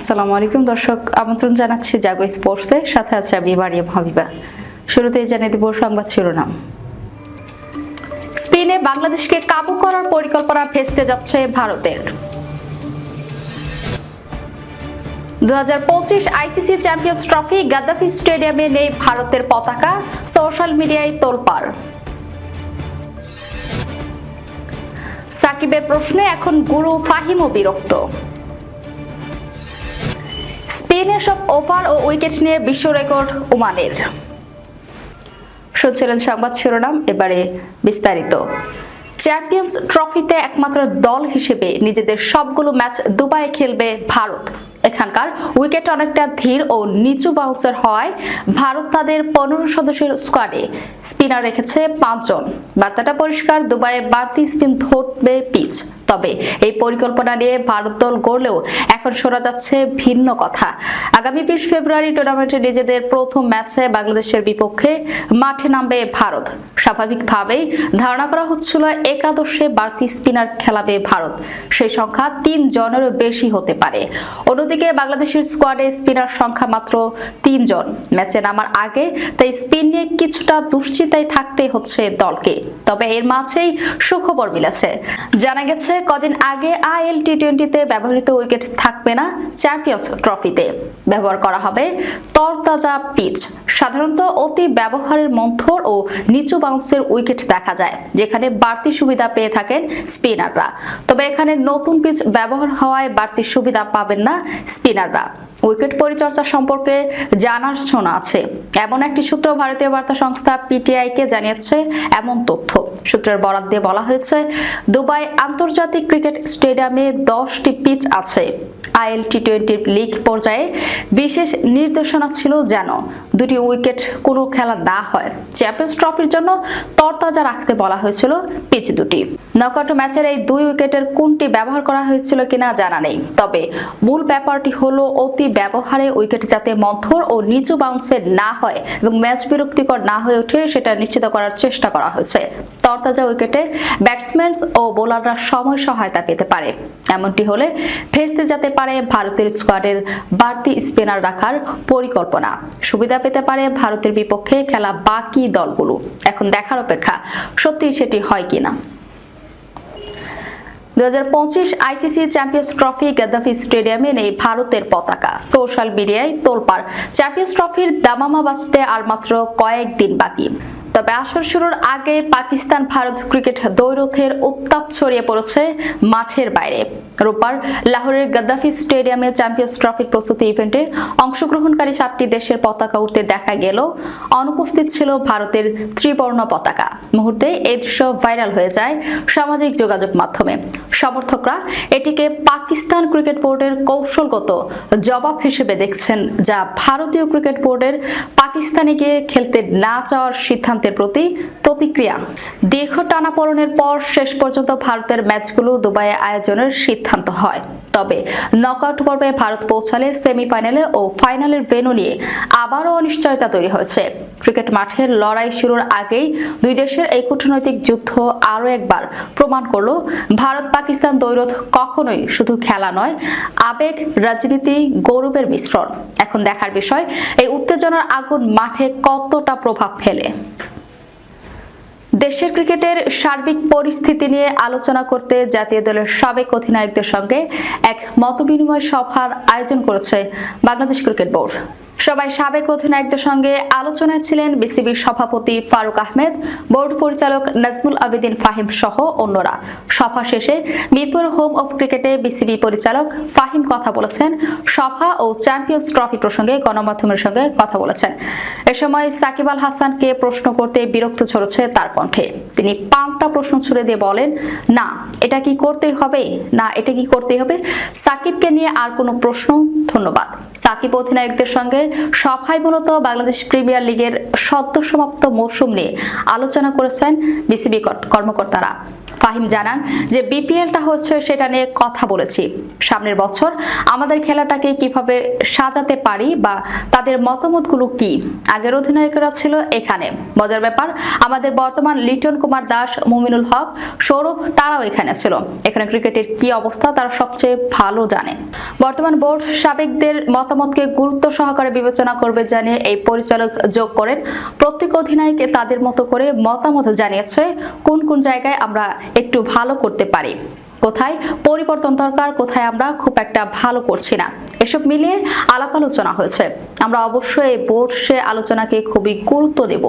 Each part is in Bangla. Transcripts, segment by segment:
আসসালামু আলাইকুম দর্শক, আমন্ত্রণ জানাচ্ছি জাগো স্পোর্টসে। সাথে আছে আমি মারিয়াম হাবিবা। শুরুতেই জানিয়ে দেব সংবাদ শিরোনাম। স্পেনে বাংলাদেশকে কাবু করার পরিকল্পনা ভেস্তে যাচ্ছে ভারতের। 2025 আইসিসি চ্যাম্পিয়ন্স ট্রফি গাদ্দাফি স্টেডিয়ামে নেই ভারতের পতাকা, সোশ্যাল মিডিয়ায় তোলপাড়। সাকিবের প্রশ্নে এখন গুরু ফাহিমও বিরক্ত। স্পেনের সব ওভার ও উইকেট নিয়ে বিশ্ব রেকর্ড ওমানের। শুনছিলেন সংবাদ শিরোনাম, এবারে বিস্তারিত। চ্যাম্পিয়ন্স ট্রফিতে একমাত্র দল হিসেবে নিজেদের সবগুলো ম্যাচ দুবাইয়ে খেলবে ভারত। এখানকার উইকেট অনেকটা ধীর ও নিচু বাউন্সার হওয়ায় ভারত তাদের 15 সদস্যের স্কোয়াডে স্পিনার রেখেছে 5 জন। বার্তাটা পরিষ্কার, দুবাইয়ে বাড়তি স্পিন ধরবে পিচ। তবে এই পরিকল্পনা নিয়ে ভারত দল গড়লেও এখন শোনা যাচ্ছে ভিন্ন কথা। আগামী 20 ফেব্রুয়ারি টুর্নামেন্টে নিজেদের প্রথম ম্যাচে বাংলাদেশের বিপক্ষে মাঠে নামবে ভারত। স্বাভাবিকভাবেই ধারণা করা হচ্ছিল একাদশে বাড়তি স্পিনার খেলাবে ভারত, সেই সংখ্যা 3 জনেরও বেশি হতে পারে। অন্যদিকে বাংলাদেশের স্কোয়াডে স্পিনার সংখ্যা মাত্র 3 জন। ম্যাচে নামার আগে তাই স্পিন নিয়ে কিছুটা দুশ্চিন্তায় থাকতে হচ্ছে দলকে। তবে এর মাঝেই সুখবর মিলেছে। জানা গেছে কদিন আগে আইএল টি20তে ব্যবহৃত উইকেট থাকবে না চ্যাম্পিয়ন্স ট্রফিতে। ব্যবহার করা হবে তরতাজা পিচ। সাধারণত অতি ব্যবহারের মন্থর ও নিচু বাউন্সের উইকেট দেখা যায়, যেখানে বাড়তি সুবিধা পেয়ে থাকেন স্পিনাররা। তবে এখানে নতুন পিচ ব্যবহার হওয়ায় বাড়তি সুবিধা পাবেন না স্পিনাররা। উইকেট পরিচর্যা সম্পর্কে জানার শোনা আছে এমন একটি সূত্র ভারতীয় বার্তা সংস্থা পিটিআইকে জানিয়েছে এমন তথ্য। সূত্রের বরাত দিয়ে বলা হয়েছে, দুবাই আন্তর্জাতিক ক্রিকেট স্টেডিয়ামে 10টি পিচ আছে। আইএল টি20 লিগ পর্যায়ে বিশেষ নির্দেশনা ছিল যেন 2টি উইকেট কোনো খেলা না হয়। চ্যাম্পিয়ন্স ট্রফির জন্য তরতাজা রাখতে বলা হয়েছিল পিচ 2টি। নকআউট ম্যাচের এই 2 উইকেটের কোনটি ব্যবহার করা হয়েছিল কিনা জানা নেই। তবে মূল ব্যাপারটি হলো অতি ব্যবহারে উইকেট যাতে মন্থর ও নিচু বাউন্সে না হয় এবং ম্যাচ বিরক্তিকর না হয়ে ওঠে সেটা নিশ্চিত করার চেষ্টা করা হয়েছে। তরতাজা উইকেটে ব্যাটসম্যান ও বোলাররা সময় সহায়তা পেতে পারে। এমনটি হলে ভেস্তে যেতে পারে ভারতের স্কোয়াডের বাড়তি স্পিনার রাখার পরিকল্পনা। সুবিধা পেতে পারে ভারতের বিপক্ষে খেলা বাকি দলগুলো। এখন দেখার অপেক্ষা সত্যি সেটি হয় কিনা। 2025 আইসিসি চ্যাম্পিয়ন্স ট্রফি গাদ্দাফি স্টেডিয়ামে নেই ভারতের পতাকা, সোশ্যাল মিডিয়ায় তোলপাড়। চ্যাম্পিয়ন্স ট্রফির দামামা বাজতে আর মাত্র কয়েকদিন বাকি। তবে আসর শুরুর আগে পাকিস্তান ভারত ক্রিকেট দ্বৈরথের উত্তাপ ছড়িয়ে পড়েছে মাঠের বাইরে। রোববার লাহোরের গাদ্দাফি স্টেডিয়ামে চ্যাম্পিয়ন্স ট্রফির প্রস্তুতি ইভেন্টে অংশগ্রহণকারী 7টি দেশের পতাকা উঠতে দেখা গেলেও অনুপস্থিত ছিল ভারতের ত্রিবর্ণ পতাকা। মুহূর্তে এই দৃশ্য ভাইরাল হয়ে যায় সামাজিক যোগাযোগ মাধ্যমে। সমর্থকরা এটিকে পাকিস্তান ক্রিকেট বোর্ডের কৌশলগত জবাব হিসেবে দেখছেন, যা ভারতীয় ক্রিকেট বোর্ডের পাকিস্তানে গিয়ে খেলতে না চাওয়ার সিদ্ধান্তের প্রতি প্রতিক্রিয়া। দীর্ঘ টানাপোড়েনের পর শেষ পর্যন্ত ভারতের ম্যাচগুলো দুবাইয়ে আয়োজনের সিদ্ধান্ত হয়। তবে নকআউট পর্বে ভারত পৌঁছালে সেমিফাইনালে ও ফাইনালের ভেন্যু নিয়ে আবারও অনিশ্চয়তা তৈরি হয়েছে। ক্রিকেট মাঠের লড়াই শুরুর আগেই দুই দেশের এই কূটনৈতিক যুদ্ধ আরও একবার প্রমাণ করল ভারত পাকিস্তান দ্বৈরথ কখনোই শুধু খেলা নয়, আবেগ, রাজনীতি, গৌরবের মিশ্রণ। এখন দেখার বিষয় এই উত্তেজনার আগুন মাঠে কতটা প্রভাব ফেলে। দেশের ক্রিকেটের সার্বিক পরিস্থিতি নিয়ে আলোচনা করতে জাতীয় দলের সাবেক অধিনায়কদের সঙ্গে এক মতবিনিময় সভার আয়োজন করেছে বাংলাদেশ ক্রিকেট বোর্ড। সবাই সাবেক অধিনায়কদের সঙ্গে আলোচনায় ছিলেন বিসিবির সভাপতি ফারুক আহমেদ, বোর্ড পরিচালক নাজমুল আবেদিন ফাহিম সহ অন্যরা। সভা শেষে মিরপুর হোম অফ ক্রিকেটে বিসিবি পরিচালক ফাহিম কথা বলেছেন। সভা ও চ্যাম্পিয়ন্স ট্রফি প্রসঙ্গে গণমাধ্যমের সঙ্গে কথা বলেছেন। এ সময় সাকিব আল হাসানকে প্রশ্ন করতে বিরক্ত ঝরেছে তার কণ্ঠে। তিনি পাল্টা প্রশ্ন ছুড়ে দিয়ে বলেন, না এটা কি করতেই হবে, না এটা কি করতেই হবে। সাকিবকে নিয়ে আর কোনো প্রশ্ন? ধন্যবাদ। সাকিব অধিনায়কদের সঙ্গে সভায় মূলত বাংলাদেশ প্রিমিয়ার লিগের সদ্য সমাপ্ত মৌসুম নিয়ে আলোচনা করেছেন বিসিবি কর্মকর্তারা। ফাহিম জানান যে বিপিএলটা হচ্ছে সেটা নিয়ে কথা বলেছি, সামনের বছর আমাদের খেলাটাকে কিভাবে সাজাতে পারি বা তাদের মতামতগুলো কি। আগের অধিনায়করা ছিল এখানে, মজার ব্যাপার আমাদের বর্তমান লিটন কুমার দাস, মুমিনুল হক, সৌরভ তারাও এখানে ছিল। এখানে ক্রিকেটের কি অবস্থা তারা সবচেয়ে ভালো জানে। বর্তমান বোর্ড সাবেকদের মতামতকে গুরুত্ব সহকারে বিবেচনা করবে জানিয়ে এই পরিচালক যোগ করেন, প্রত্যেক অধিনায়ক তাদের মতো করে মতামত জানিয়েছে কোন কোন জায়গায় আমরা একটু ভালো করতে পারি, কোথায় পরিবর্তন দরকার, কোথায় আমরা খুব একটা ভালো করছি না। এসব মিলিয়ে আলাপ আলোচনা হয়েছে। আমরা অবশ্যই এই বোর্ড সে আলোচনাকে খুবই গুরুত্ব দেব,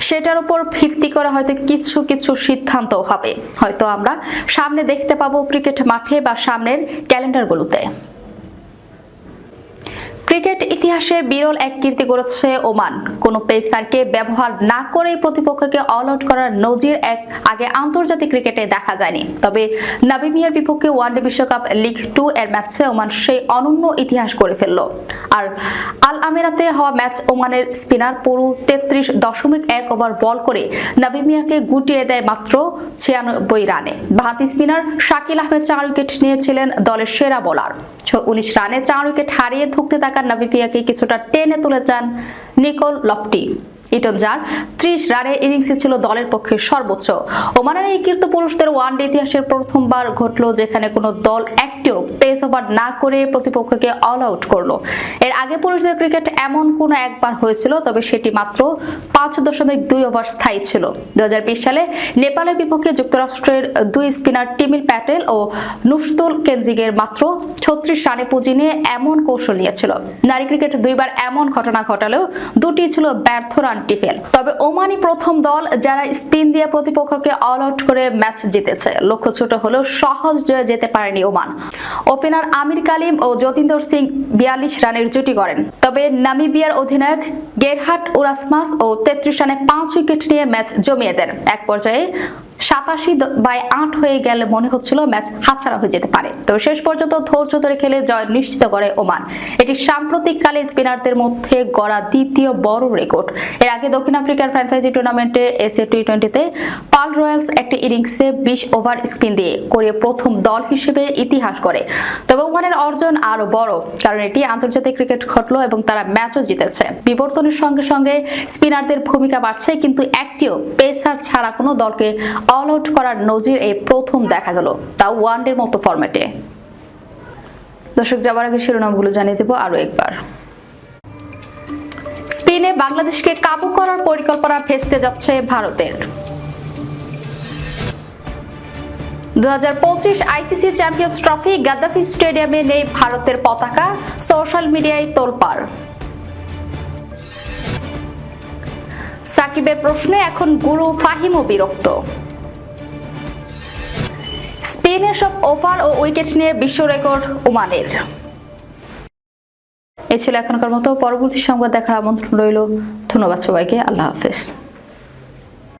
সেটার উপর ভিত্তি করে হয়তো কিছু কিছু সিদ্ধান্ত হবে, হয়তো আমরা সামনে দেখতে পাবো ক্রিকেট মাঠে বা সামনের ক্যালেন্ডারগুলোতে। ক্রিকেট ইতিহাসে বিরল এক কীর্তি করেছে ওমান। কোনো পেসারকে ব্যবহার না করে প্রতিপক্ষকে অল আউট করার নজির আগে আন্তর্জাতিক ক্রিকেটে দেখা যায়নি। তবে নামিবিয়ার বিপক্ষে ওয়ানডে বিশ্বকাপ লিগ 2 এর ম্যাচে ওমান সেই অনন্য ইতিহাস করে ফেলল। আর আল আমিরাতে হওয়া ম্যাচ ওমানের স্পিনার পুরো 33.1 ওভার বল করে নামিবিয়াকে গুটিয়ে দেয় মাত্র 96 রানে। বাহাতি স্পিনার শাকিল আহমেদ 4 উইকেট নিয়েছিলেন দলের সেরা বোলার। 19 রানে 4 উইকেট হারিয়ে ধুঁকতে থাকা নামিবিয়াকে কিছুটা টেনে তুলে যান নিকোল লফটি ইটন, যার 30 রানের ইনিংসে ছিল দলের পক্ষে সর্বোচ্চ। ওমানের এই কীর্তিপুরুষদের ওয়ানডে ইতিহাসের প্রথমবার ঘটলো যেখানে কোনো দল একটিও পেস ওভার না করে প্রতিপক্ষকে অল আউট করলো। এর আগে পুরুষদের ক্রিকেট এমন কোনো একবার হয়েছিল, তবে সেটি মাত্র 5.2 ওভার স্থায়ী ছিল। 2020 সালে নেপালের বিপক্ষে যুক্তরাষ্ট্রের 2 স্পিনার টিমিল প্যাটেল ও নুসতুল কেনজিগের মাত্র 36 রানে পুঁজি নিয়ে এমন কৌশল নিয়েছিল। নারী ক্রিকেট দুইবার এমন ঘটনা ঘটালেও দুটি ছিল ব্যর্থ রান টিফেল। তবে ওমানই প্রথম দল যারা স্পিন দিয়ে প্রতিপক্ষকে অল আউট করে ম্যাচ জিতেছে। লক্ষ্য ছোট হলেও সহজ জয়ে যেতে পারেনি ওমান। ওপেনার আমির কালিম ও যতীন্দর সিং 42 রানের জুটি করেন। তবে নামিবিয়ার অধিনায়ক গেরহার্ড উরাসমাস ও 33 রানে 5 উইকেট নিয়ে ম্যাচ জমিয়ে দেন। এক পর্যায়ে 87/8 হয়ে গেলে মনে হচ্ছিল ম্যাচ হাতছাড়া হয়ে যেতে পারে, তবে শেষ পর্যন্ত ধৈর্য ধরে খেলে জয় নিশ্চিত করে ওমান। এটি সাম্প্রতিককালে স্পিনারদের মধ্যে গড়া দ্বিতীয় বড় রেকর্ড। এর আগে দক্ষিণ আফ্রিকার ফ্র্যাঞ্চাইজি টুর্নামেন্টে এসএ টি20তে পার্ল রয়্যালস একটি ইনিংসে 20 ওভার স্পিন দিয়ে করে প্রথম দল হিসেবে ইতিহাস গড়ে। তবে ওমানের অর্জন আরো বড়, কারণ এটি আন্তর্জাতিক ক্রিকেট ঘটলো এবং তারা ম্যাচও জিতেছে। বিবর্তনের সঙ্গে সঙ্গে স্পিনারদের ভূমিকা বাড়ছে, কিন্তু একটিও পেসার ছাড়া কোনো দলকে অল আউট করার নজির এই প্রথম দেখা গেল, তাও ওয়ানডের মতো ফরম্যাটে। দর্শক, যাবার আগে শিরোনামগুলো জানিয়ে দেব আরো একবার। স্পেনে বাংলাদেশকে কাবু করার পরিকল্পনা ভেস্তে যাচ্ছে ভারতের। 2025 আইসিসি চ্যাম্পিয়ন্স ট্রফি গাদ্দাফি স্টেডিয়ামে নেই ভারতের পতাকা, সোশ্যাল মিডিয়ায় তোলপাড়। সাকিবের প্রশ্নে এখন গুরু ফাহিমও বিরক্ত। স্পেনের সব ওভার ও উইকেট নিয়ে বিশ্ব রেকর্ড ওমানের। এই ছিল এখনকার মতো। পরবর্তী সংবাদ দেখার আমন্ত্রণ রইল। ধন্যবাদ সবাইকে। আল্লাহ হাফেজ।